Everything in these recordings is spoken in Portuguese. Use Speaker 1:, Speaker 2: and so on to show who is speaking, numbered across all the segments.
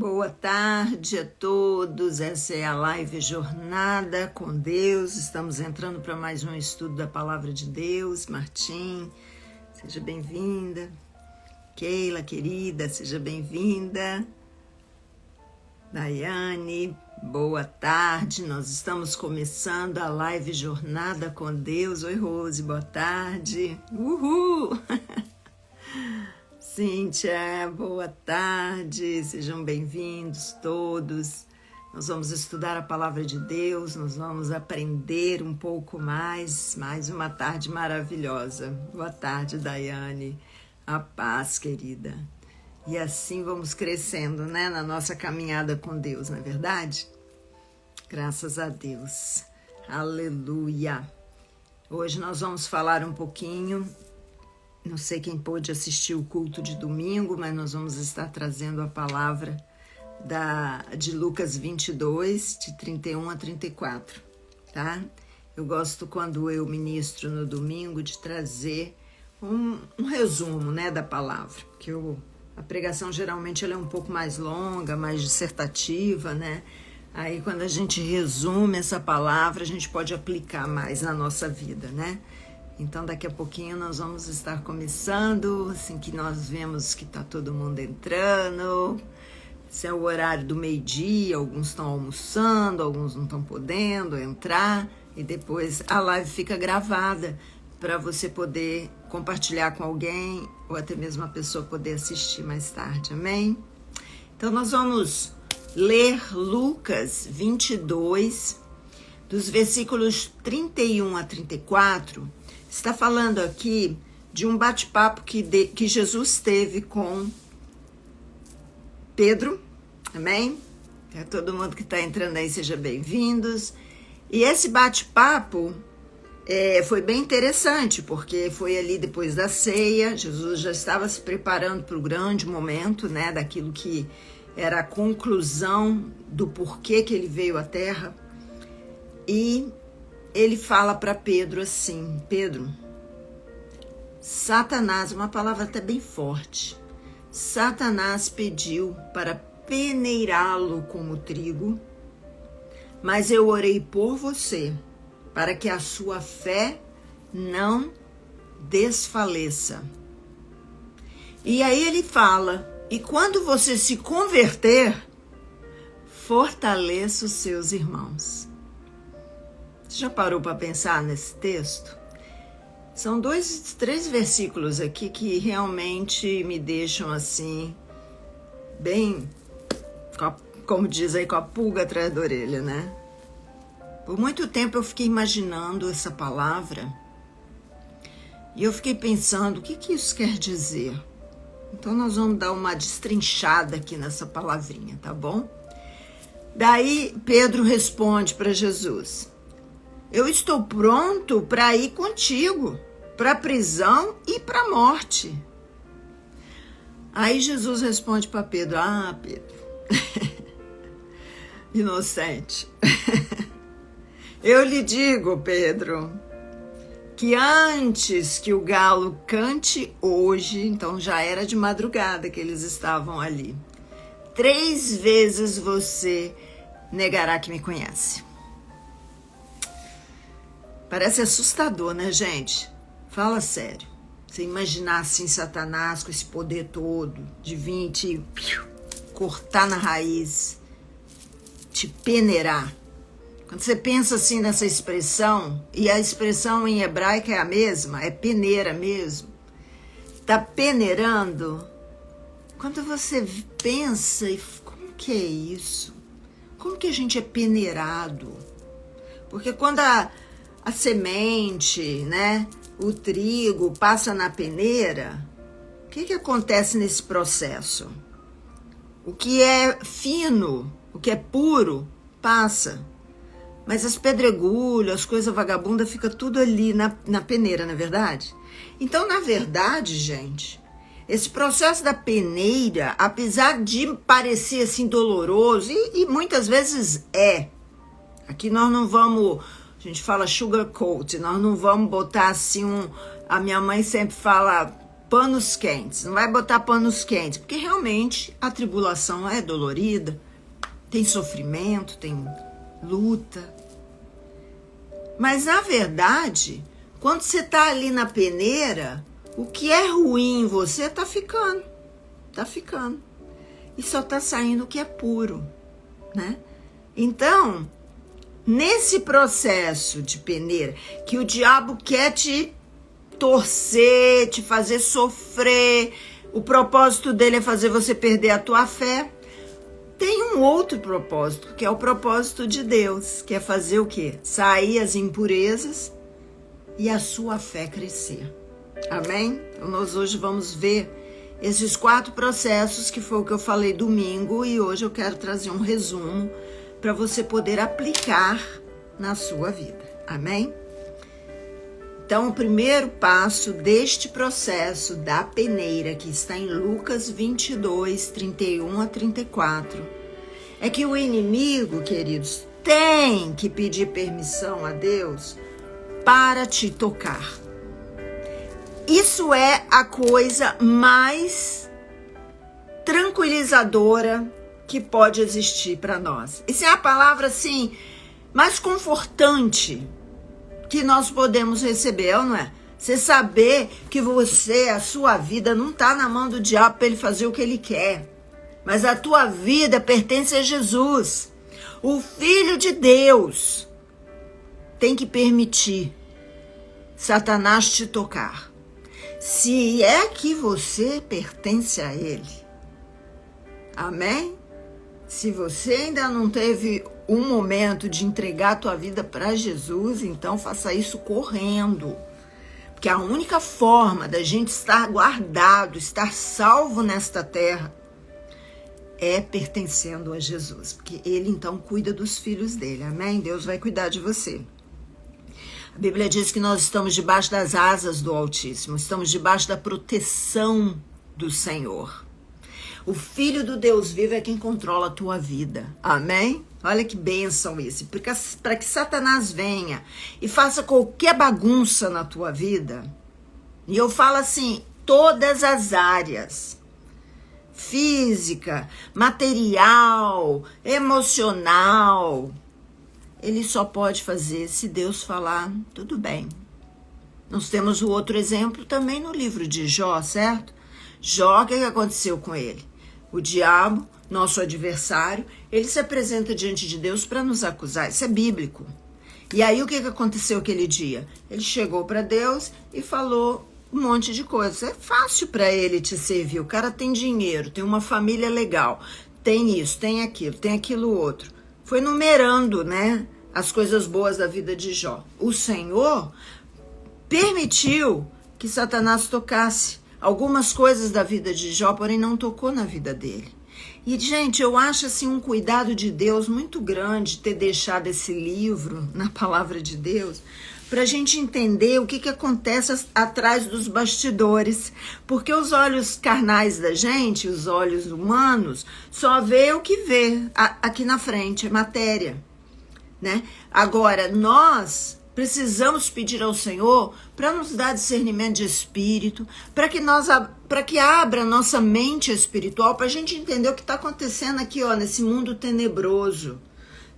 Speaker 1: Boa tarde a todos, essa é a live Jornada com Deus, estamos entrando para mais um estudo da Palavra de Deus. Martim, seja bem-vinda. Keila, querida, seja bem-vinda. Daiane, boa tarde, nós estamos começando a live Jornada com Deus. Oi, Rose, boa tarde. Uhul! Cíntia, boa tarde, sejam bem-vindos todos. Nós vamos estudar a Palavra de Deus, nós vamos aprender um pouco mais uma tarde maravilhosa. Boa tarde, Daiane, a paz, querida. E assim vamos crescendo, né, na nossa caminhada com Deus, não é verdade? Graças a Deus, aleluia. Hoje nós vamos falar um pouquinho. Não sei quem pôde assistir o culto de domingo, mas nós vamos estar trazendo a palavra de Lucas 22, de 31 a 34, tá? Eu gosto, quando eu ministro no domingo, de trazer um resumo, né, da palavra, porque a pregação geralmente ela é um pouco mais longa, mais dissertativa, né? Aí quando a gente resume essa palavra, a gente pode aplicar mais na nossa vida, né? Então, daqui a pouquinho nós vamos estar começando, assim que nós vemos que está todo mundo entrando. Esse é o horário do meio-dia, alguns estão almoçando, alguns não estão podendo entrar. E depois a live fica gravada para você poder compartilhar com alguém ou até mesmo a pessoa poder assistir mais tarde, amém? Então, nós vamos ler Lucas 22, dos versículos 31 a 34, está falando aqui de um bate-papo que Jesus teve com Pedro, amém? Todo mundo que está entrando aí, seja bem-vindos. E esse bate-papo foi bem interessante, porque foi ali depois da ceia, Jesus já estava se preparando para o grande momento, né, daquilo que era a conclusão do porquê que ele veio à Terra. E ele fala para Pedro assim: Pedro, Satanás, uma palavra até bem forte, Satanás pediu para peneirá-lo como trigo, mas eu orei por você, para que a sua fé não desfaleça. E aí ele fala: e quando você se converter, fortaleça os seus irmãos. Você já parou para pensar nesse texto? São 3 versículos aqui que realmente me deixam assim, bem, como diz aí, com a pulga atrás da orelha, né? Por muito tempo eu fiquei imaginando essa palavra e eu fiquei pensando, o que isso quer dizer? Então nós vamos dar uma destrinchada aqui nessa palavrinha, tá bom? Daí Pedro responde para Jesus: eu estou pronto para ir contigo, para a prisão e para a morte. Aí Jesus responde para Pedro: ah, Pedro, inocente, eu lhe digo, Pedro, que antes que o galo cante hoje, então já era de madrugada que eles estavam ali, 3 vezes você negará que me conhece. Parece assustador, né, gente? Fala sério. Você imaginar assim Satanás com esse poder todo de vir te cortar na raiz, te peneirar. Quando você pensa assim nessa expressão, e a expressão em hebraico é a mesma, é peneira mesmo. Tá peneirando. Quando você pensa, como que é isso? Como que a gente é peneirado? Porque quando a semente, né, o trigo passa na peneira, o que acontece nesse processo? O que é fino, o que é puro, passa. Mas as pedregulhas, as coisas vagabundas, fica tudo ali na peneira, não é verdade? Então, na verdade, gente, esse processo da peneira, apesar de parecer assim doloroso, e muitas vezes aqui nós não vamos... A gente fala sugar coat, nós não vamos botar assim a minha mãe sempre fala panos quentes, não vai botar panos quentes, porque realmente a tribulação é dolorida, tem sofrimento, tem luta. Mas na verdade, quando você está ali na peneira, o que é ruim em você tá ficando. E só tá saindo o que é puro, né? Então, nesse processo de peneira, que o diabo quer te torcer, te fazer sofrer, o propósito dele é fazer você perder a tua fé, tem um outro propósito, que é o propósito de Deus, que é fazer o quê? Sair as impurezas e a sua fé crescer. Amém? Então nós hoje vamos ver esses 4 processos, que foi o que eu falei domingo, e hoje eu quero trazer um resumo para você poder aplicar na sua vida. Amém? Então, o primeiro passo deste processo da peneira, que está em Lucas 22, 31 a 34, é que o inimigo, queridos, tem que pedir permissão a Deus para te tocar. Isso é a coisa mais tranquilizadora que pode existir para nós. Isso é a palavra, assim, mais confortante que nós podemos receber, não é? Você saber que você, a sua vida, não está na mão do diabo para ele fazer o que ele quer. Mas a tua vida pertence a Jesus. O Filho de Deus tem que permitir Satanás te tocar. Se é que você pertence a ele. Amém? Se você ainda não teve um momento de entregar a tua vida para Jesus, então faça isso correndo. Porque a única forma da gente estar guardado, estar salvo nesta terra, é pertencendo a Jesus. Porque ele então cuida dos filhos dele. Amém? Deus vai cuidar de você. A Bíblia diz que nós estamos debaixo das asas do Altíssimo, estamos debaixo da proteção do Senhor. O Filho do Deus vivo é quem controla a tua vida. Amém? Olha que bênção isso. Para que Satanás venha e faça qualquer bagunça na tua vida, e eu falo assim, todas as áreas, física, material, emocional, ele só pode fazer se Deus falar, tudo bem. Nós temos o outro exemplo também no livro de Jó, certo? Jó, o que aconteceu com ele? O diabo, nosso adversário, ele se apresenta diante de Deus para nos acusar. Isso é bíblico. E aí o que aconteceu aquele dia? Ele chegou para Deus e falou um monte de coisas. É fácil para ele te servir. O cara tem dinheiro, tem uma família legal, tem isso, tem aquilo outro. Foi numerando, né, as coisas boas da vida de Jó. O Senhor permitiu que Satanás tocasse algumas coisas da vida de Jó, porém não tocou na vida dele. E, gente, eu acho assim um cuidado de Deus muito grande ter deixado esse livro na palavra de Deus, para a gente entender o que acontece atrás dos bastidores. Porque os olhos carnais da gente, os olhos humanos, só vê o que vê aqui na frente, é matéria, né? Agora, nós precisamos pedir ao Senhor para nos dar discernimento de espírito, para que abra a nossa mente espiritual, para a gente entender o que está acontecendo aqui, ó, nesse mundo tenebroso,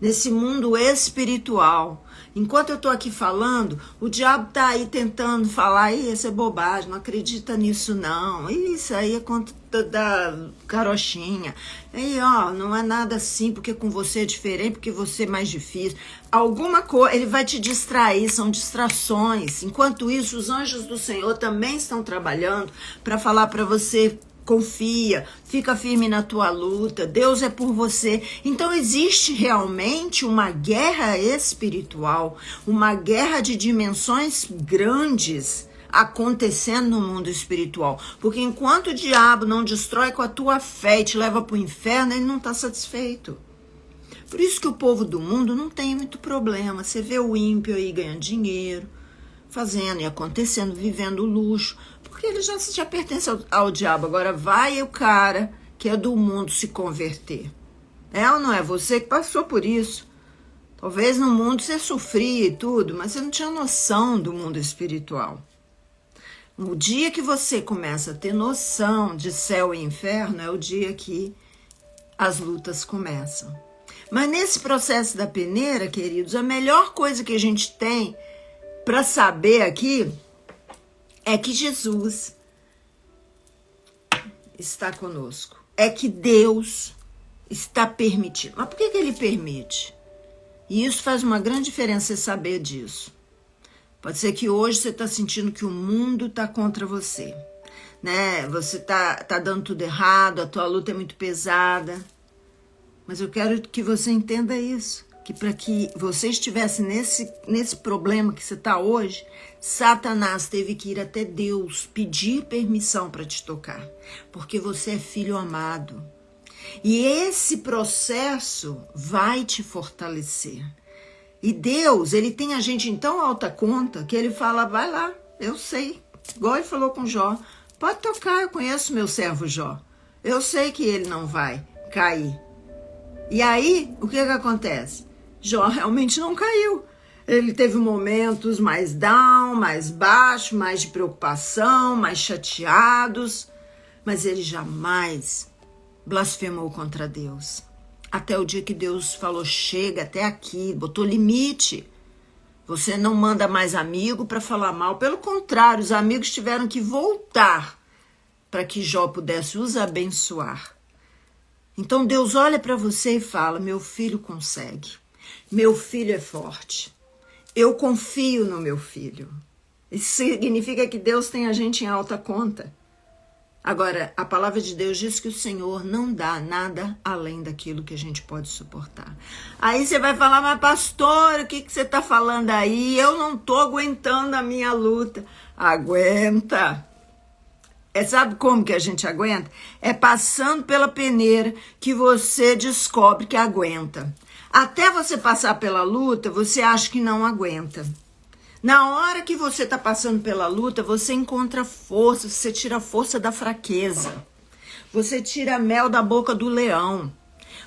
Speaker 1: nesse mundo espiritual. Enquanto eu estou aqui falando, o diabo está aí tentando falar, isso é bobagem, não acredita nisso não, isso aí é conta da carochinha, aí ó, não é nada assim, porque com você é diferente, porque você é mais difícil, alguma coisa, ele vai te distrair, são distrações. Enquanto isso, os anjos do Senhor também estão trabalhando para falar para você, confia, fica firme na tua luta, Deus é por você. Então existe realmente uma guerra espiritual, uma guerra de dimensões grandes acontecendo no mundo espiritual. Porque enquanto o diabo não destrói com a tua fé e te leva para o inferno, ele não está satisfeito. Por isso que o povo do mundo não tem muito problema. Você vê o ímpio aí ganhando dinheiro, fazendo e acontecendo, vivendo luxo, porque ele já pertence ao diabo. Agora vai o cara que é do mundo se converter. É ou não é? Você que passou por isso. Talvez no mundo você sofria e tudo, mas você não tinha noção do mundo espiritual. O dia que você começa a ter noção de céu e inferno é o dia que as lutas começam. Mas nesse processo da peneira, queridos, a melhor coisa que a gente tem para saber aqui é que Jesus está conosco. É que Deus está permitindo. Mas por que ele permite? E isso faz uma grande diferença você saber disso. Pode ser que hoje você está sentindo que o mundo está contra você, né? Você tá dando tudo errado, a tua luta é muito pesada. Mas eu quero que você entenda isso, que para que você estivesse nesse problema que você está hoje, Satanás teve que ir até Deus pedir permissão para te tocar, porque você é filho amado. E esse processo vai te fortalecer. E Deus, ele tem a gente em tão alta conta que ele fala, vai lá, eu sei. Igual ele falou com Jó, pode tocar, eu conheço meu servo Jó. Eu sei que ele não vai cair. E aí, o que acontece? Jó realmente não caiu. Ele teve momentos mais down, mais baixo, mais de preocupação, mais chateados, mas ele jamais blasfemou contra Deus. Até o dia que Deus falou, chega até aqui, botou limite. Você não manda mais amigo para falar mal. Pelo contrário, os amigos tiveram que voltar para que Jó pudesse os abençoar. Então Deus olha para você e fala, meu filho consegue. Meu filho é forte. Eu confio no meu filho. Isso significa que Deus tem a gente em alta conta. Agora, a palavra de Deus diz que o Senhor não dá nada além daquilo que a gente pode suportar. Aí você vai falar, mas pastor, o que você está falando aí? Eu não estou aguentando a minha luta. Aguenta. Sabe como que a gente aguenta? É passando pela peneira que você descobre que aguenta. Até você passar pela luta, você acha que não aguenta. Na hora que você está passando pela luta, você encontra força, você tira a força da fraqueza. Você tira a mel da boca do leão.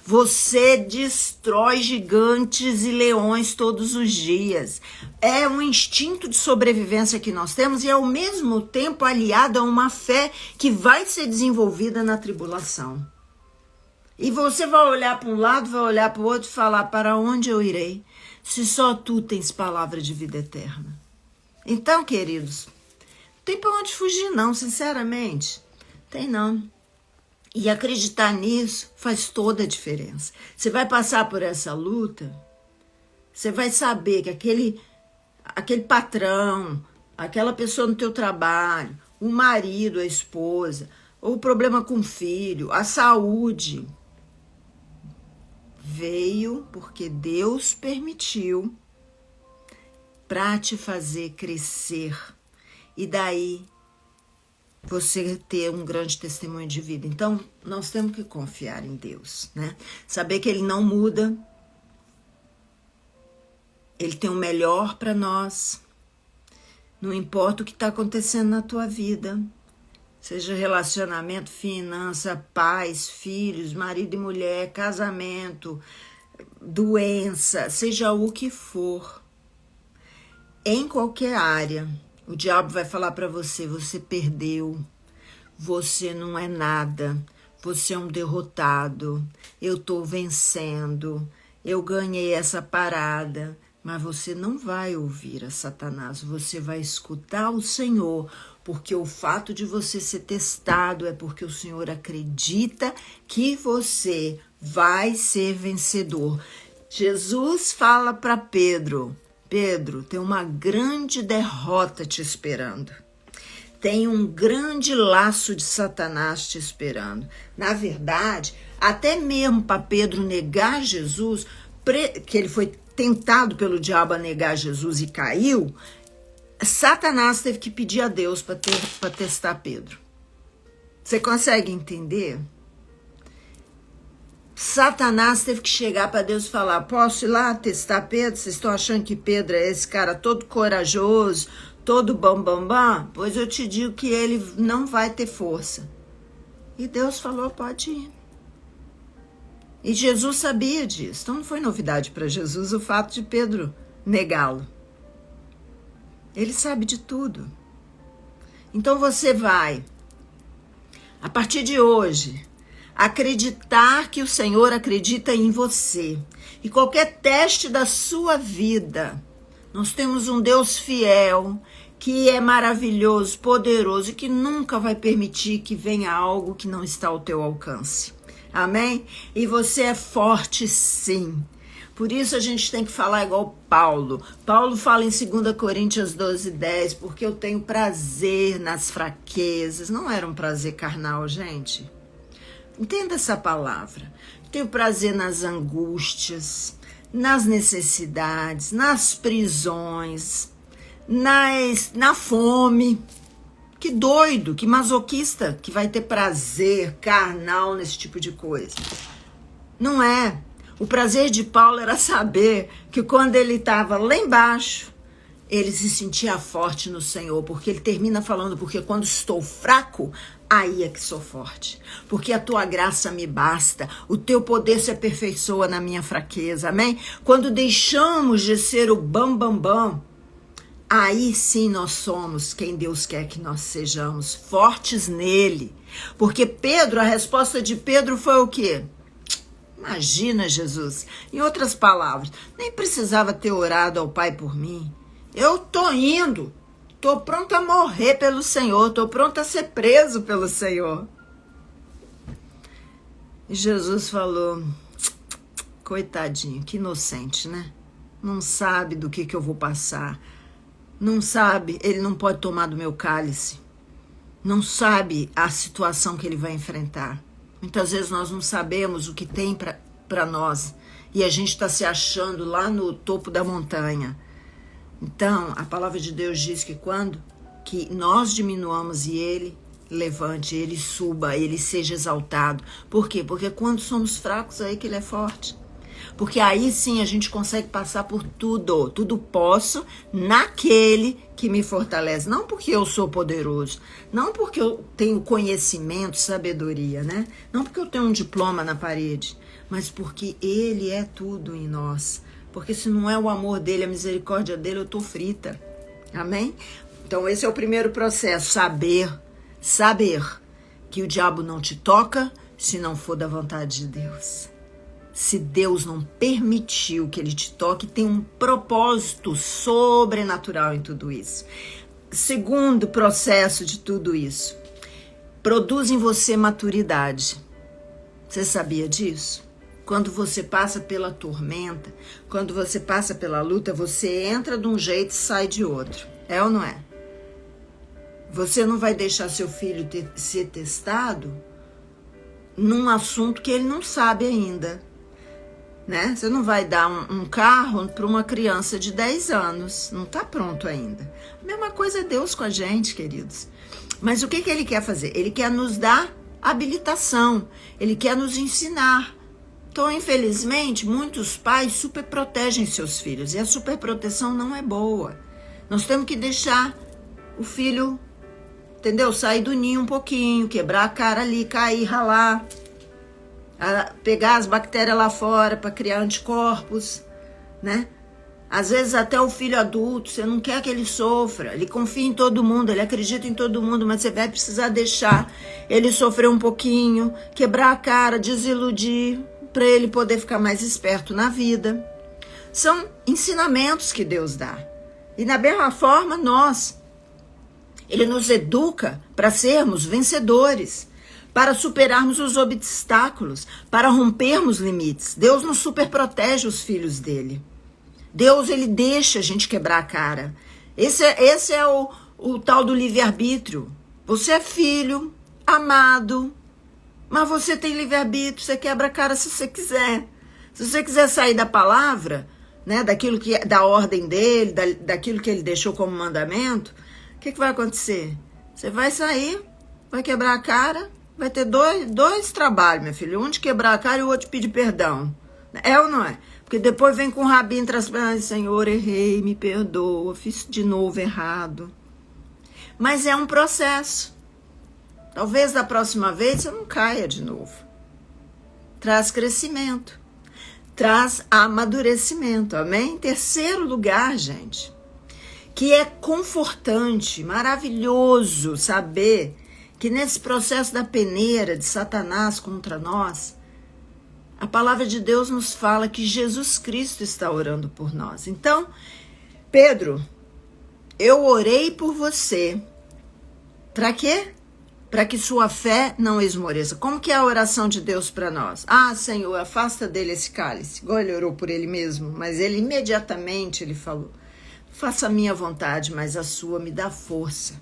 Speaker 1: Você destrói gigantes e leões todos os dias. É um instinto de sobrevivência que nós temos e, ao mesmo tempo, aliado a uma fé que vai ser desenvolvida na tribulação. E você vai olhar para um lado, vai olhar para o outro e falar, para onde eu irei? Se só tu tens palavra de vida eterna. Então, queridos, não tem para onde fugir não, sinceramente. Tem não. E acreditar nisso faz toda a diferença. Você vai passar por essa luta, você vai saber que aquele patrão, aquela pessoa no teu trabalho, o marido, a esposa, ou o problema com o filho, a saúde, veio porque Deus permitiu para te fazer crescer e daí você ter um grande testemunho de vida. Então, nós temos que confiar em Deus, né? Saber que Ele não muda, Ele tem o melhor para nós, não importa o que está acontecendo na tua vida, seja relacionamento, finança, pais, filhos, marido e mulher, casamento, doença, seja o que for. Em qualquer área, o diabo vai falar para você, você perdeu, você não é nada, você é um derrotado, eu estou vencendo, eu ganhei essa parada. Mas você não vai ouvir a Satanás, você vai escutar o Senhor, porque o fato de você ser testado é porque o Senhor acredita que você vai ser vencedor. Jesus fala para Pedro, Pedro, tem uma grande derrota te esperando. Tem um grande laço de Satanás te esperando. Na verdade, até mesmo para Pedro negar Jesus, que ele foi tentado pelo diabo a negar Jesus e caiu, Satanás teve que pedir a Deus para testar Pedro. Você consegue entender? Satanás teve que chegar para Deus e falar, posso ir lá testar Pedro? Vocês estão achando que Pedro é esse cara todo corajoso, todo bam? Pois eu te digo que ele não vai ter força. E Deus falou, pode ir. E Jesus sabia disso. Então não foi novidade para Jesus o fato de Pedro negá-lo. Ele sabe de tudo. Então você vai, a partir de hoje, acreditar que o Senhor acredita em você. E qualquer teste da sua vida, nós temos um Deus fiel, que é maravilhoso, poderoso e que nunca vai permitir que venha algo que não está ao teu alcance. Amém? E você é forte sim. Por isso a gente tem que falar igual Paulo. Paulo fala em 2 Coríntios 12:10, porque eu tenho prazer nas fraquezas. Não era um prazer carnal, gente. Entenda essa palavra. Tenho prazer nas angústias, nas necessidades, nas prisões, na fome. Que doido, que masoquista que vai ter prazer carnal nesse tipo de coisa. Não é. O prazer de Paulo era saber que quando ele estava lá embaixo, ele se sentia forte no Senhor, porque ele termina falando, porque quando estou fraco, aí é que sou forte, porque a tua graça me basta, o teu poder se aperfeiçoa na minha fraqueza, amém? Quando deixamos de ser o bam, aí sim nós somos quem Deus quer que nós sejamos, fortes nele, porque Pedro, a resposta de Pedro foi o quê? Imagina, Jesus, em outras palavras, nem precisava ter orado ao Pai por mim, eu tô indo, tô pronto a morrer pelo Senhor, tô pronto a ser preso pelo Senhor. E Jesus falou, coitadinho, que inocente, né? Não sabe do que eu vou passar, não sabe, ele não pode tomar do meu cálice, não sabe a situação que ele vai enfrentar. Muitas vezes nós não sabemos o que tem para nós e a gente está se achando lá no topo da montanha. Então, a palavra de Deus diz que quando que nós diminuamos e ele levante, ele suba, ele seja exaltado. Por quê? Porque quando somos fracos, é aí que ele é forte. Porque aí sim a gente consegue passar por tudo. Tudo posso naquele que me fortalece. Não porque eu sou poderoso. Não porque eu tenho conhecimento, sabedoria, né? Não porque eu tenho um diploma na parede. Mas porque ele é tudo em nós. Porque se não é o amor dele, a misericórdia dele, eu tô frita. Amém? Então esse é o primeiro processo. Saber que o diabo não te toca se não for da vontade de Deus. Se Deus não permitiu que ele te toque, tem um propósito sobrenatural em tudo isso. Segundo processo de tudo isso, produz em você maturidade. Você sabia disso? Quando você passa pela tormenta, quando você passa pela luta, você entra de um jeito e sai de outro. É ou não é? Você não vai deixar seu filho ser testado num assunto que ele não sabe ainda. Né? Você não vai dar um carro para uma criança de 10 anos, não está pronto ainda. A mesma coisa é Deus com a gente, queridos. Mas o que ele quer fazer? Ele quer nos dar habilitação, ele quer nos ensinar. Então, infelizmente, muitos pais superprotegem seus filhos e a superproteção não é boa. Nós temos que deixar o filho, entendeu? Sair do ninho um pouquinho, quebrar a cara ali, cair, ralar. Pegar as bactérias lá fora para criar anticorpos, né? Às vezes até o filho adulto, você não quer que ele sofra, ele confia em todo mundo, ele acredita em todo mundo, mas você vai precisar deixar ele sofrer um pouquinho, quebrar a cara, desiludir, para ele poder ficar mais esperto na vida. São ensinamentos que Deus dá. E da mesma forma, ele nos educa para sermos vencedores, para superarmos os obstáculos, para rompermos limites. Deus nos superprotege os filhos dele. Deus, ele deixa a gente quebrar a cara. Esse é o tal do livre-arbítrio. Você é filho, amado, mas você tem livre-arbítrio, você quebra a cara se você quiser. Se você quiser sair da palavra, né, daquilo que da ordem dele, daquilo que ele deixou como mandamento, o que vai acontecer? Você vai sair, vai quebrar a cara, vai ter dois trabalhos, meu filho. Um de quebrar a cara e o outro de pedir perdão. É ou não é? Porque depois vem com o rabinho entre as pernas, Senhor, errei, me perdoa, fiz de novo errado. Mas é um processo. Talvez da próxima vez você não caia de novo. Traz crescimento. Traz amadurecimento, amém? Em terceiro lugar, gente, que é confortante, maravilhoso saber que nesse processo da peneira de Satanás contra nós, a palavra de Deus nos fala que Jesus Cristo está orando por nós. Então, Pedro, eu orei por você. Para quê? Para que sua fé não esmoreça. Como que é a oração de Deus para nós? Ah, Senhor, afasta dele esse cálice. Igual ele orou por ele mesmo, mas ele imediatamente ele falou: faça a minha vontade, mas a sua me dá força.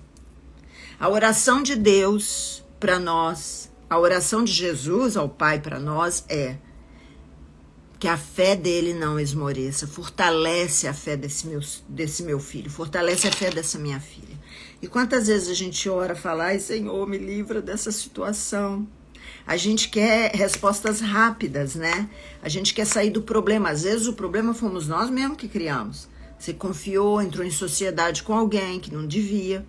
Speaker 1: A oração de Deus para nós, a oração de Jesus ao Pai para nós é que a fé dele não esmoreça. Fortalece a fé desse meu filho, fortalece a fé dessa minha filha. E quantas vezes a gente ora, fala: ai, Senhor, me livra dessa situação. A gente quer respostas rápidas, né? A gente quer sair do problema. Às vezes o problema fomos nós mesmos que criamos. Você confiou, entrou em sociedade com alguém que não devia.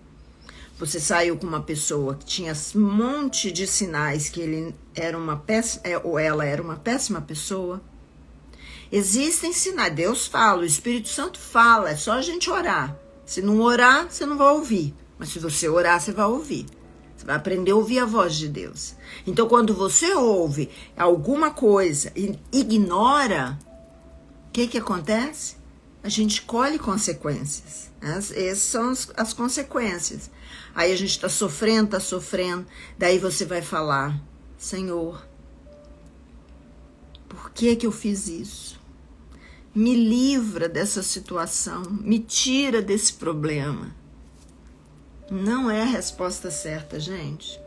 Speaker 1: Você saiu com uma pessoa que tinha um monte de sinais que ele era ou ela era uma péssima pessoa. Existem sinais. Deus fala, o Espírito Santo fala, é só a gente orar. Se não orar, você não vai ouvir. Mas se você orar, você vai ouvir. Você vai aprender a ouvir a voz de Deus. Então, quando você ouve alguma coisa e ignora, o que acontece? A gente colhe consequências. Essas são as consequências. Aí a gente está sofrendo. Daí você vai falar: Senhor, por que eu fiz isso? Me livra dessa situação, me tira desse problema. Não é a resposta certa, gente.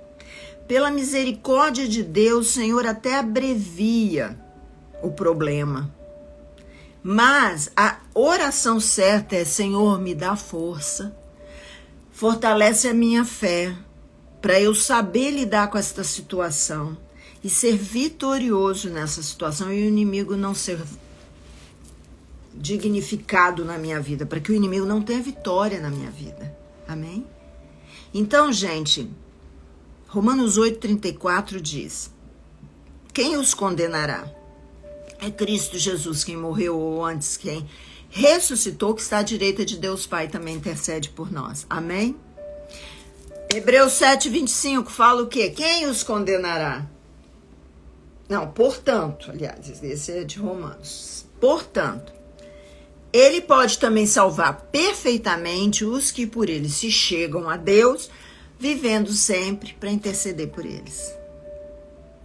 Speaker 1: Pela misericórdia de Deus, o Senhor até abrevia o problema. Mas a oração certa é: Senhor, me dá força, fortalece a minha fé, para eu saber lidar com esta situação e ser vitorioso nessa situação e o inimigo não ser dignificado na minha vida, para que o inimigo não tenha vitória na minha vida. Amém? Então, gente, Romanos 8:34 diz: quem os condenará? É Cristo Jesus quem morreu, ou antes quem ressuscitou, que está à direita de Deus Pai, também intercede por nós. Amém? Hebreus 7:25 fala o quê? Quem os condenará? Não, portanto, aliás, esse é de Romanos. Portanto, ele pode também salvar perfeitamente os que por ele se chegam a Deus, vivendo sempre para interceder por eles.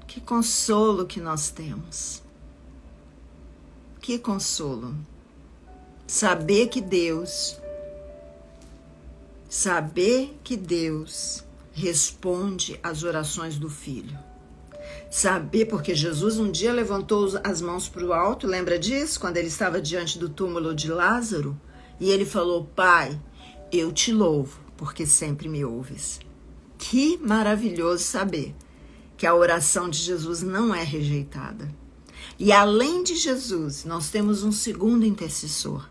Speaker 1: Que consolo que nós temos. Que consolo. Saber que Deus responde às orações do Filho. Saber, porque Jesus um dia levantou as mãos para o alto, lembra disso? Quando ele estava diante do túmulo de Lázaro, e ele falou: Pai, eu te louvo, porque sempre me ouves. Que maravilhoso saber que a oração de Jesus não é rejeitada. E além de Jesus, nós temos um segundo intercessor,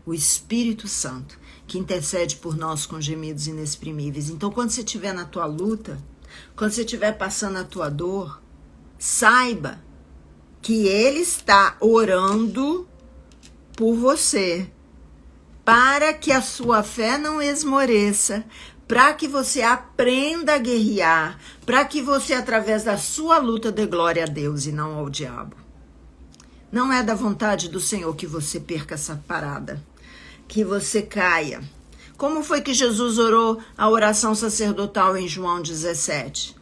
Speaker 1: o Espírito Santo, que intercede por nós com gemidos inexprimíveis. Então, quando você estiver na tua luta, quando você estiver passando a tua dor, saiba que Ele está orando por você, para que a sua fé não esmoreça, para que você aprenda a guerrear, para que você, através da sua luta, dê glória a Deus e não ao diabo. Não é da vontade do Senhor que você perca essa parada, que você caia. Como foi que Jesus orou a oração sacerdotal em João 17?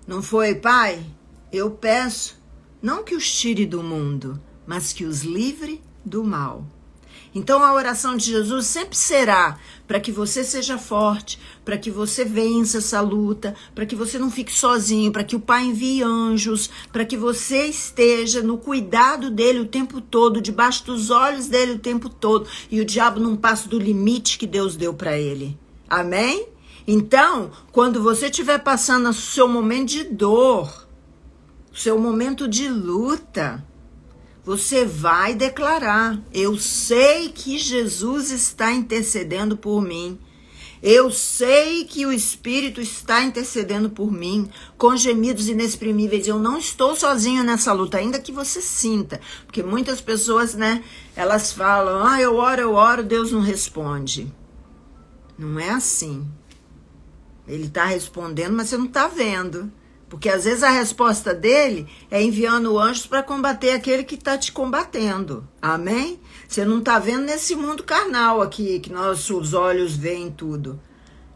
Speaker 1: Não foi: Pai, eu peço, não que os tire do mundo, mas que os livre do mal. Então a oração de Jesus sempre será para que você seja forte, para que você vença essa luta, para que você não fique sozinho, para que o Pai envie anjos, para que você esteja no cuidado dele o tempo todo, debaixo dos olhos dele o tempo todo, e o diabo não passe do limite que Deus deu para ele. Amém? Então, quando você estiver passando o seu momento de dor, o seu momento de luta, você vai declarar: eu sei que Jesus está intercedendo por mim. Eu sei que o Espírito está intercedendo por mim, com gemidos inexprimíveis. Eu não estou sozinho nessa luta, ainda que você sinta. Porque muitas pessoas, né, elas falam: eu oro, Deus não responde. Não é assim. Ele está respondendo, mas você não está vendo. Porque às vezes a resposta dele é enviando anjos para combater aquele que está te combatendo. Amém? Você não está vendo nesse mundo carnal aqui, que nossos olhos veem tudo.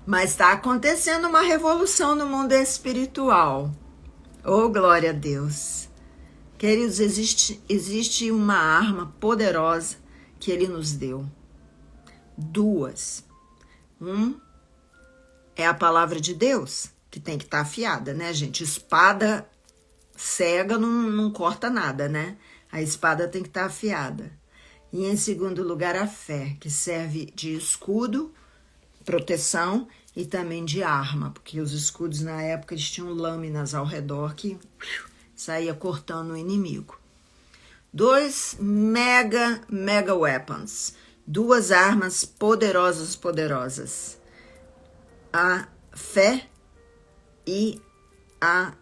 Speaker 1: Mas está acontecendo uma revolução no mundo espiritual. Oh, glória a Deus. Queridos, existe uma arma poderosa que ele nos deu. Duas. É a palavra de Deus, que tem que estar afiada, né, gente? Espada cega não corta nada, né? A espada tem que estar afiada. E em segundo lugar, a fé, que serve de escudo, proteção e também de arma, porque os escudos na época eles tinham lâminas ao redor que saía cortando o inimigo. 2 mega weapons, 2 armas poderosas. A fé e a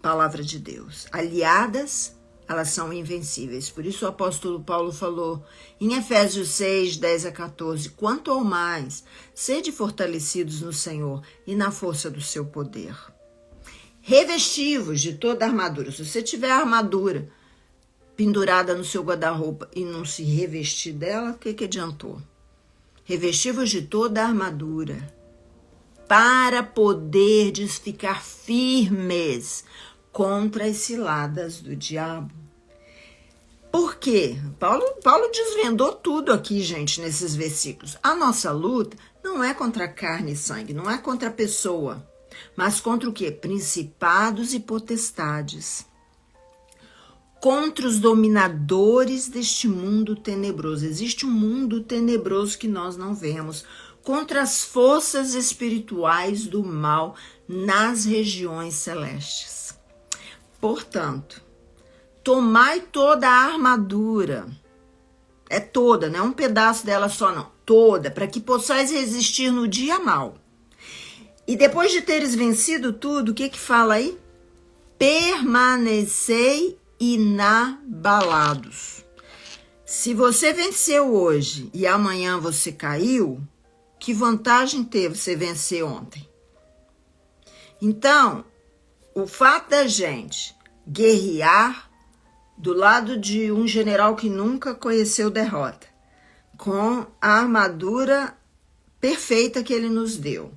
Speaker 1: palavra de Deus. Aliadas, elas são invencíveis. Por isso o apóstolo Paulo falou em Efésios 6, 10 a 14, quanto ao mais, sede fortalecidos no Senhor e na força do seu poder. Revestivos de toda a armadura. Se você tiver a armadura pendurada no seu guarda-roupa e não se revestir dela, o que adiantou? Revestivos de toda a armadura, para poderdes ficar firmes contra as ciladas do diabo. Por quê? Paulo desvendou tudo aqui, gente, nesses versículos. A nossa luta não é contra carne e sangue, não é contra a pessoa, mas contra o quê? Principados e potestades. Contra os dominadores deste mundo tenebroso. Existe um mundo tenebroso que nós não vemos. Contra as forças espirituais do mal nas regiões celestes. Portanto, tomai toda a armadura. É toda, não é um pedaço dela só não. Toda, para que possais resistir no dia mau. E depois de teres vencido tudo, o que fala aí? Permanecei inabalados. Se você venceu hoje e amanhã você caiu, que vantagem teve você vencer ontem? Então, o fato da gente guerrear do lado de um general que nunca conheceu derrota, com a armadura perfeita que ele nos deu,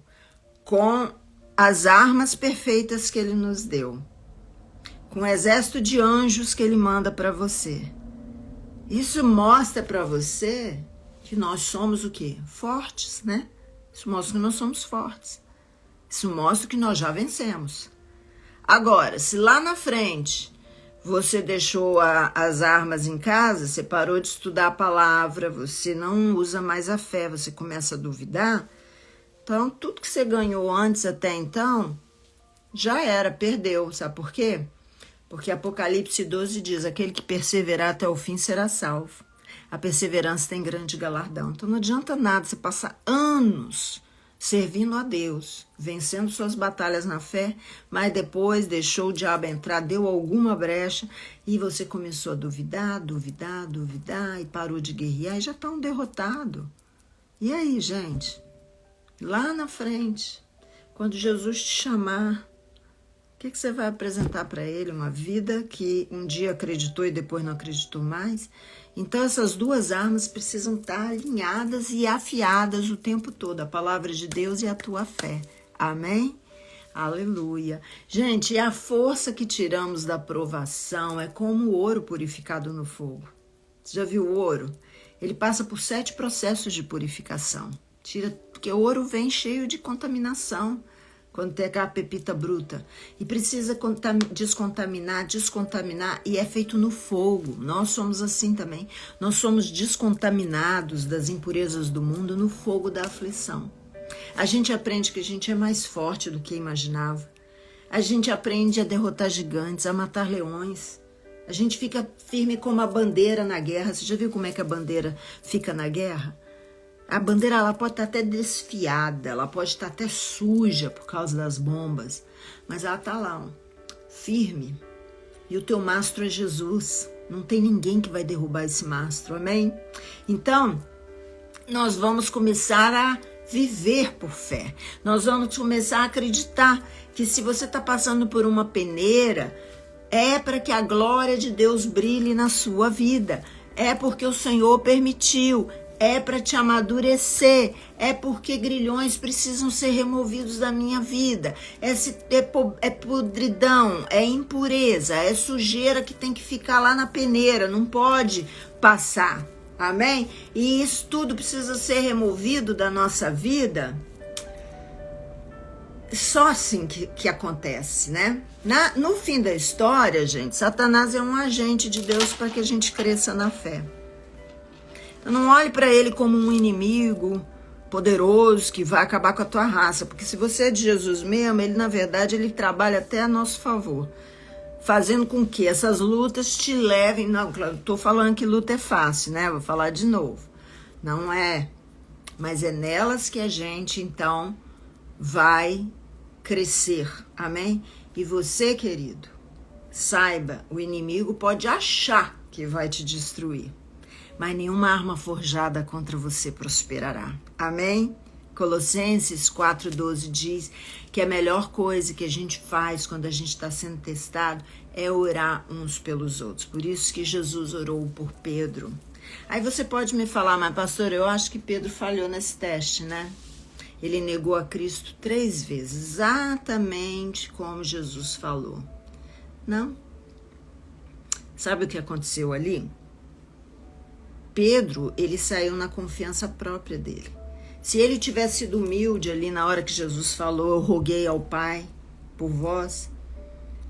Speaker 1: com as armas perfeitas que ele nos deu, com o exército de anjos que ele manda para você. Isso mostra para você que nós somos o quê? Fortes, né? Isso mostra que nós somos fortes. Isso mostra que nós já vencemos. Agora, se lá na frente você deixou as armas em casa, você parou de estudar a palavra, você não usa mais a fé, você começa a duvidar, então tudo que você ganhou antes até então, já era, perdeu. Sabe por quê? Porque Apocalipse 12 diz, aquele que perseverar até o fim será salvo. A perseverança tem grande galardão. Então não adianta nada você passar anos servindo a Deus, vencendo suas batalhas na fé, mas depois deixou o diabo entrar, deu alguma brecha e você começou a duvidar e parou de guerrear e já está um derrotado. E aí, gente? Lá na frente, quando Jesus te chamar, o que você vai apresentar para ele? Uma vida que um dia acreditou e depois não acreditou mais? Então essas 2 armas precisam estar alinhadas e afiadas o tempo todo. A palavra de Deus e a tua fé. Amém? Aleluia. Gente, e a força que tiramos da provação é como o ouro purificado no fogo. Você já viu o ouro? Ele passa por 7 processos de purificação. Porque o ouro vem cheio de contaminação. Quando tem aquela pepita bruta, e precisa descontaminar, e é feito no fogo. Nós somos assim também. Nós somos descontaminados das impurezas do mundo no fogo da aflição. A gente aprende que a gente é mais forte do que imaginava. A gente aprende a derrotar gigantes, a matar leões. A gente fica firme como a bandeira na guerra. Você já viu como é que a bandeira fica na guerra? A bandeira ela pode estar até desfiada, ela pode estar até suja por causa das bombas, mas ela está lá, ó, firme. E o teu mastro é Jesus. Não tem ninguém que vai derrubar esse mastro, amém? Então, nós vamos começar a viver por fé. Nós vamos começar a acreditar que se você está passando por uma peneira, é para que a glória de Deus brilhe na sua vida. É porque o Senhor permitiu. É para te amadurecer. É porque grilhões precisam ser removidos da minha vida. É podridão, é impureza, é sujeira que tem que ficar lá na peneira. Não pode passar. Amém? E isso tudo precisa ser removido da nossa vida. Só assim que acontece, né? No fim da história, gente, Satanás é um agente de Deus para que a gente cresça na fé. Então não olhe para ele como um inimigo poderoso que vai acabar com a tua raça, porque se você é de Jesus mesmo, ele na verdade ele trabalha até a nosso favor, fazendo com que essas lutas te levem... Não, estou falando que luta é fácil, né? Vou falar de novo. Não é, mas é nelas que a gente então vai crescer, amém? E você, querido, saiba, o inimigo pode achar que vai te destruir, mas nenhuma arma forjada contra você prosperará, amém? Colossenses 4,12 diz que a melhor coisa que a gente faz quando a gente está sendo testado é orar uns pelos outros. Por isso que Jesus orou por Pedro. Aí você pode me falar, mas pastor, eu acho que Pedro falhou nesse teste, né? Ele negou a Cristo 3 vezes, exatamente como Jesus falou. Não? Sabe o que aconteceu ali? Pedro, ele saiu na confiança própria dele. Se ele tivesse sido humilde ali na hora que Jesus falou, eu roguei ao Pai por vós,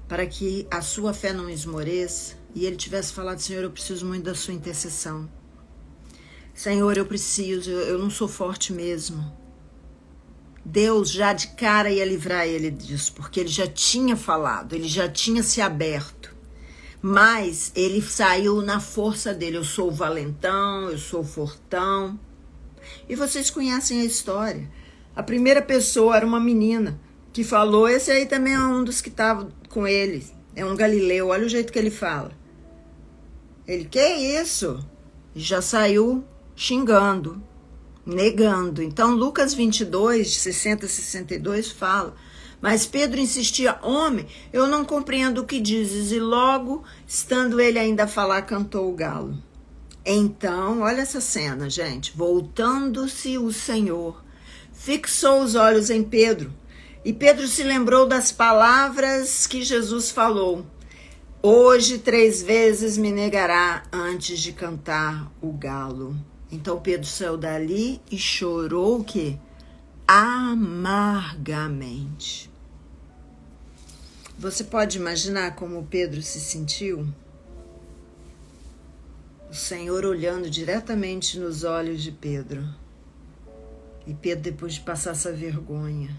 Speaker 1: para que a sua fé não esmoreça, e ele tivesse falado, Senhor, eu preciso muito da sua intercessão. Senhor, eu preciso, eu não sou forte mesmo. Deus já de cara ia livrar ele disso, porque ele já tinha falado, ele já tinha se aberto. Mas ele saiu na força dele, eu sou o valentão, eu sou o fortão. E vocês conhecem a história. A primeira pessoa era uma menina que falou, esse aí também é um dos que estavam com ele, é um galileu, olha o jeito que ele fala. Ele, que isso? E já saiu xingando, negando. Então Lucas 22, 60 e 62 fala, mas Pedro insistia, homem, eu não compreendo o que dizes, e logo, estando ele ainda a falar, cantou o galo. Então, olha essa cena, gente, voltando-se o Senhor, fixou os olhos em Pedro, e Pedro se lembrou das palavras que Jesus falou, hoje 3 vezes me negará antes de cantar o galo. Então Pedro saiu dali e chorou o quê? Amargamente. Você pode imaginar como Pedro se sentiu? O Senhor olhando diretamente nos olhos de Pedro. E Pedro depois de passar essa vergonha.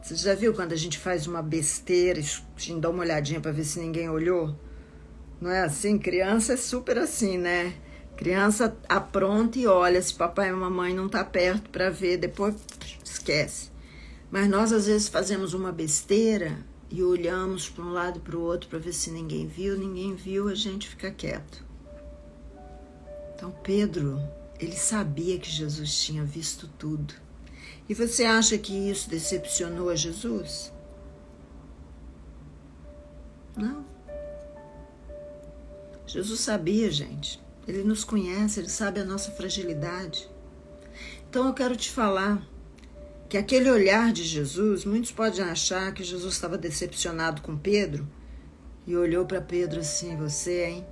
Speaker 1: Você já viu quando a gente faz uma besteira, a gente dá uma olhadinha para ver se ninguém olhou? Não é assim? Criança é super assim, né? Criança apronta e olha se papai e mamãe não tá perto para ver, depois esquece. Mas nós às vezes fazemos uma besteira e olhamos para um lado e para o outro para ver se ninguém viu, a gente fica quieto. Então Pedro, ele sabia que Jesus tinha visto tudo. E você acha que isso decepcionou a Jesus? Não. Jesus sabia, gente. Ele nos conhece, ele sabe a nossa fragilidade. Então eu quero te falar que aquele olhar de Jesus, muitos podem achar que Jesus estava decepcionado com Pedro e olhou para Pedro assim, você, hein?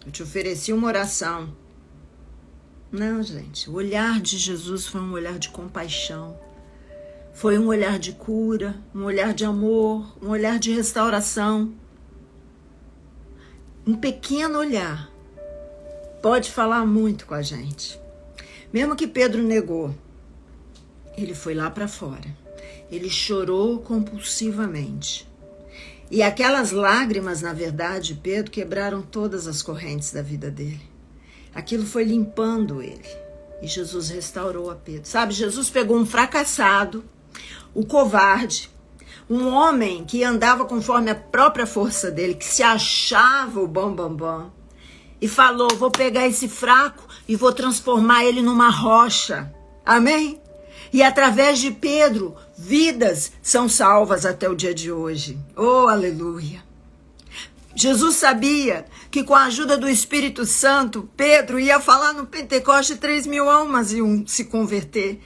Speaker 1: Eu te ofereci uma oração. Não, gente, o olhar de Jesus foi um olhar de compaixão, foi um olhar de cura, um olhar de amor, um olhar de restauração. Um pequeno olhar pode falar muito com a gente. Mesmo que Pedro negou, ele foi lá para fora. Ele chorou compulsivamente. E aquelas lágrimas, na verdade, Pedro, quebraram todas as correntes da vida dele. Aquilo foi limpando ele. E Jesus restaurou a Pedro. Sabe, Jesus pegou um fracassado, o covarde, um homem que andava conforme a própria força dele, que se achava o bam, e falou, vou pegar esse fraco e vou transformar ele numa rocha. Amém? E através de Pedro, vidas são salvas até o dia de hoje. Oh, aleluia! Jesus sabia que com a ajuda do Espírito Santo, Pedro ia falar no Pentecoste, 3.000 almas iam se converter.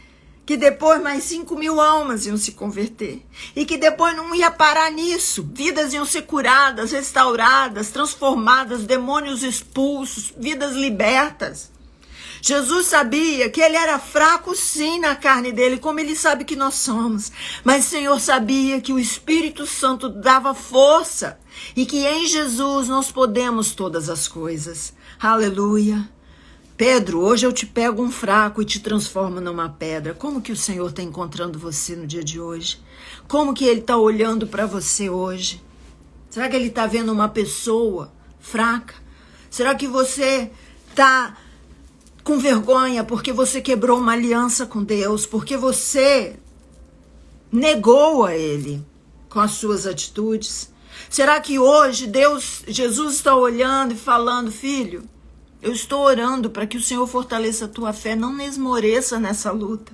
Speaker 1: Que depois mais 5.000 almas iam se converter. E que depois não ia parar nisso. Vidas iam ser curadas, restauradas, transformadas, demônios expulsos, vidas libertas. Jesus sabia que ele era fraco sim na carne dele, como ele sabe que nós somos. Mas o Senhor sabia que o Espírito Santo dava força e que em Jesus nós podemos todas as coisas. Aleluia. Pedro, hoje eu te pego um fraco e te transformo numa pedra. Como que o Senhor está encontrando você no dia de hoje? Como que ele está olhando para você hoje? Será que ele está vendo uma pessoa fraca? Será que você está com vergonha porque você quebrou uma aliança com Deus, porque você negou a ele com as suas atitudes? Será que hoje Jesus está olhando e falando, filho, eu estou orando para que o Senhor fortaleça a tua fé, não esmoreça nessa luta.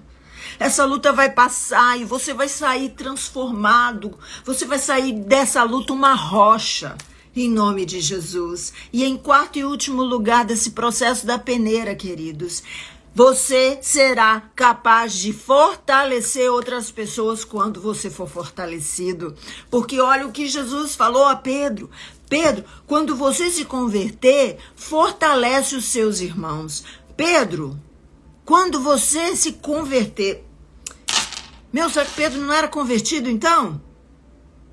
Speaker 1: Essa luta vai passar e você vai sair transformado, você vai sair dessa luta uma rocha. Em nome de Jesus. E em quarto e último lugar desse processo da peneira, queridos, você será capaz de fortalecer outras pessoas quando você for fortalecido. Porque olha o que Jesus falou a Pedro. Pedro, quando você se converter, fortalece os seus irmãos. Pedro, quando você se converter... será que Pedro não era convertido então?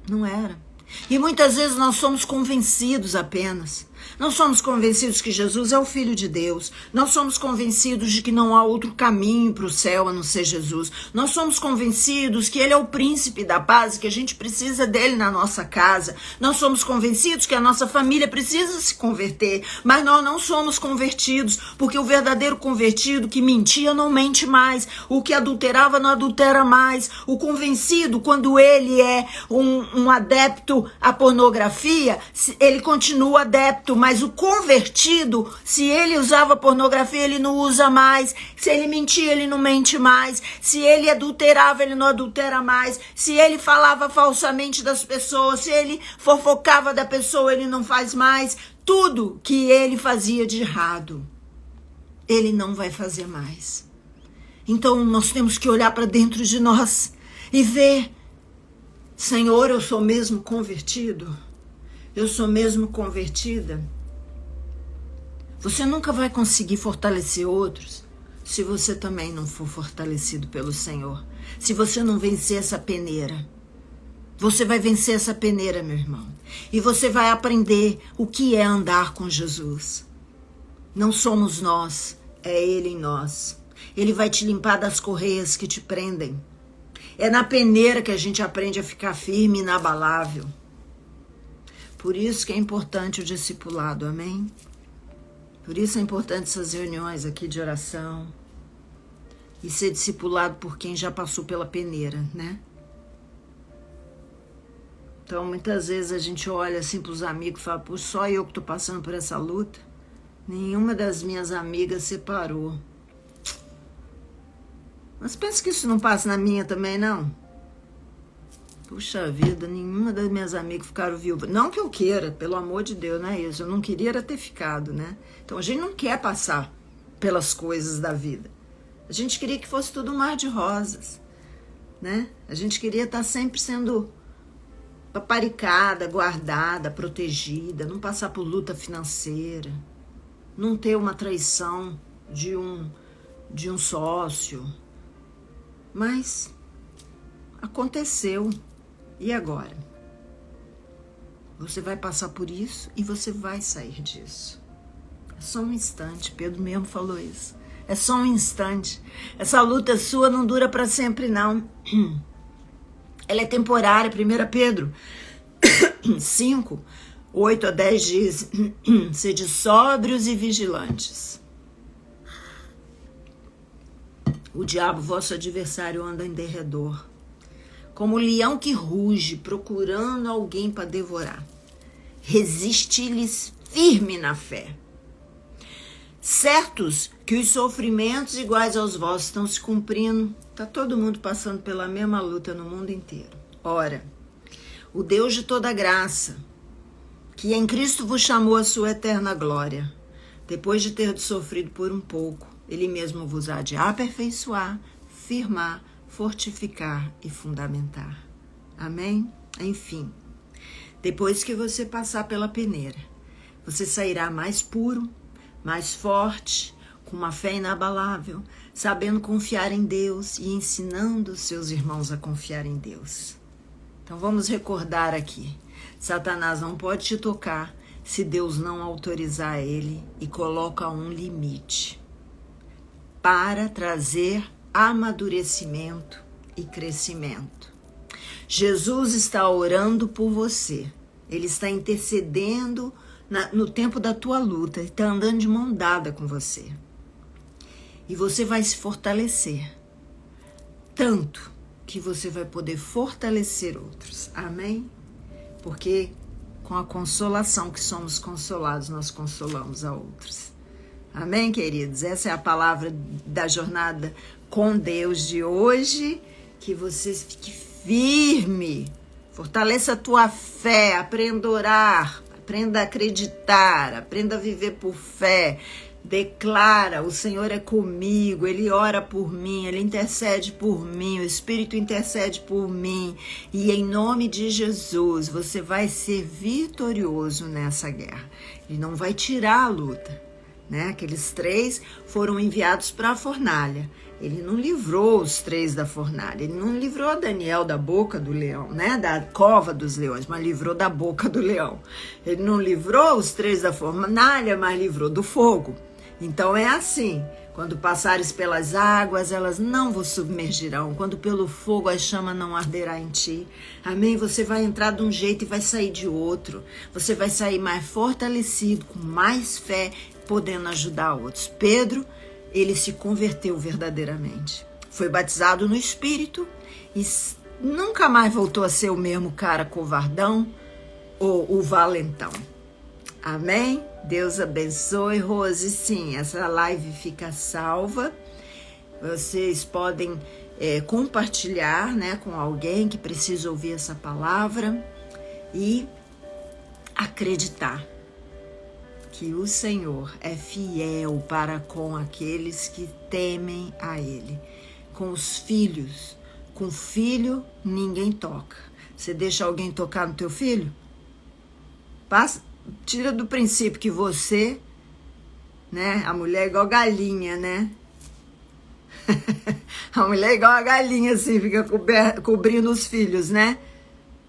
Speaker 1: Não era. E muitas vezes nós somos convencidos apenas. Não somos convencidos que Jesus é o Filho de Deus. Nós somos convencidos de que não há outro caminho para o céu a não ser Jesus. Nós somos convencidos que Ele é o príncipe da paz e que a gente precisa dele na nossa casa. Nós somos convencidos que a nossa família precisa se converter. Mas nós não somos convertidos, porque o verdadeiro convertido que mentia não mente mais. O que adulterava não adultera mais. O convencido, quando ele é um adepto à pornografia, ele continua adepto, mas o convertido, se ele usava pornografia, ele não usa mais. Se ele mentia, ele não mente mais. Se ele adulterava, ele não adultera mais. Se ele falava falsamente das pessoas, se ele fofocava da pessoa, ele não faz mais. Tudo que ele fazia de errado, ele não vai fazer mais. Então nós temos que olhar para dentro de nós e ver, Senhor, eu sou mesmo convertido? Eu sou mesmo convertida? Você nunca vai conseguir fortalecer outros se você também não for fortalecido pelo Senhor. Se você não vencer essa peneira. Você vai vencer essa peneira, meu irmão. E você vai aprender o que é andar com Jesus. Não somos nós, é Ele em nós. Ele vai te limpar das correias que te prendem. É na peneira que a gente aprende a ficar firme e inabalável. Por isso que é importante o discipulado, amém? Por isso é importante essas reuniões aqui de oração. E ser discipulado por quem já passou pela peneira, né? Então, muitas vezes a gente olha assim para os amigos e fala, pô, só eu que estou passando por essa luta? Nenhuma das minhas amigas separou. Mas pensa que isso não passa na minha também, não? Puxa vida, nenhuma das minhas amigas ficaram viúvas. Não que eu queira, pelo amor de Deus, não é isso. Eu não queria era ter ficado, né? Então a gente não quer passar pelas coisas da vida. A gente queria que fosse tudo um mar de rosas, né? A gente queria estar sempre sendo paparicada, guardada, protegida, não passar por luta financeira, não ter uma traição de um sócio. Mas aconteceu. E agora? Você vai passar por isso e você vai sair disso. É só um instante. Pedro mesmo falou isso. É só um instante. Essa luta sua não dura para sempre, não. Ela é temporária. 1 Pedro 5, 8 a 10 diz: sede sóbrios e vigilantes. O diabo, vosso adversário, anda em derredor, como o leão que ruge, procurando alguém para devorar. Resiste-lhes firme na fé, certos que os sofrimentos iguais aos vossos estão se cumprindo. Está todo mundo passando pela mesma luta no mundo inteiro. Ora, o Deus de toda graça, que em Cristo vos chamou à sua eterna glória, depois de ter sofrido por um pouco, Ele mesmo vos há de aperfeiçoar, firmar, fortificar e fundamentar. Amém? Enfim, depois que você passar pela peneira, você sairá mais puro, mais forte, com uma fé inabalável, sabendo confiar em Deus e ensinando seus irmãos a confiar em Deus. Então vamos recordar aqui, Satanás não pode te tocar se Deus não autorizar ele e coloca um limite para trazer amadurecimento e crescimento. Jesus está orando por você, Ele está intercedendo no tempo da tua luta, Ele está andando de mão dada com você. E você vai se fortalecer, tanto que você vai poder fortalecer outros. Amém? Porque com a consolação que somos consolados, nós consolamos a outros. Amém, queridos? Essa é a palavra da jornada com Deus de hoje. Que você fique firme, fortaleça a tua fé, aprenda a orar, aprenda a acreditar, aprenda a viver por fé. Declara, o Senhor é comigo, Ele ora por mim, Ele intercede por mim, o Espírito intercede por mim. E em nome de Jesus, você vai ser vitorioso nessa guerra. Ele não vai tirar a luta, né? Aqueles 3 foram enviados para a fornalha. Ele não livrou os 3 da fornalha, ele não livrou Daniel da boca do leão, né? Da cova dos leões, mas livrou da boca do leão. Ele não livrou os 3 da fornalha, mas livrou do fogo. Então é assim, quando passares pelas águas, elas não vos submergirão. Quando pelo fogo a chama não arderá em ti. Amém? Você vai entrar de um jeito e vai sair de outro. Você vai sair mais fortalecido, com mais fé, podendo ajudar outros. Pedro, ele se converteu verdadeiramente. Foi batizado no Espírito e nunca mais voltou a ser o mesmo cara covardão ou o valentão. Amém? Deus abençoe, Rose. Sim, essa live fica salva. Vocês podem compartilhar, né, com alguém que precisa ouvir essa palavra e acreditar que o Senhor é fiel para com aqueles que temem a Ele. Com os filhos, com filho ninguém toca. Você deixa alguém tocar no teu filho? Tira do princípio que você, né, a mulher é igual galinha, né? A mulher é igual a galinha, assim, fica cobrindo os filhos, né?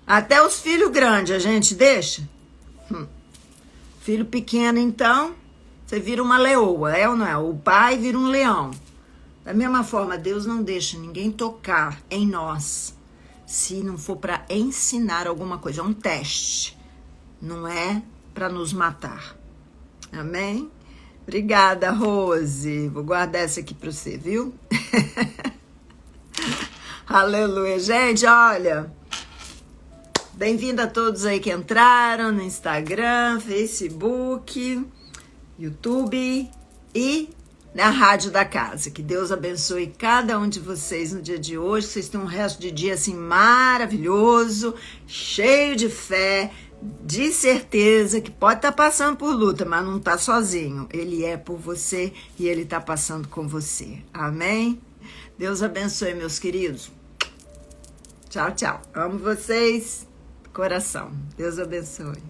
Speaker 1: Até os filhos grandes a gente deixa. Filho pequeno, então, você vira uma leoa, é ou não é? O pai vira um leão. Da mesma forma, Deus não deixa ninguém tocar em nós, se não for para ensinar alguma coisa. É um teste, não é para nos matar. Amém? Obrigada, Rose. Vou guardar essa aqui para você, viu? Aleluia. Gente, olha, bem-vindo a todos aí que entraram no Instagram, Facebook, YouTube e na Rádio da Casa. Que Deus abençoe cada um de vocês no dia de hoje. Vocês tenham um resto de dia assim maravilhoso, cheio de fé, de certeza que pode estar passando por luta, mas não está sozinho. Ele é por você e Ele está passando com você. Amém? Deus abençoe, meus queridos. Tchau, tchau. Amo vocês. Coração. Deus abençoe.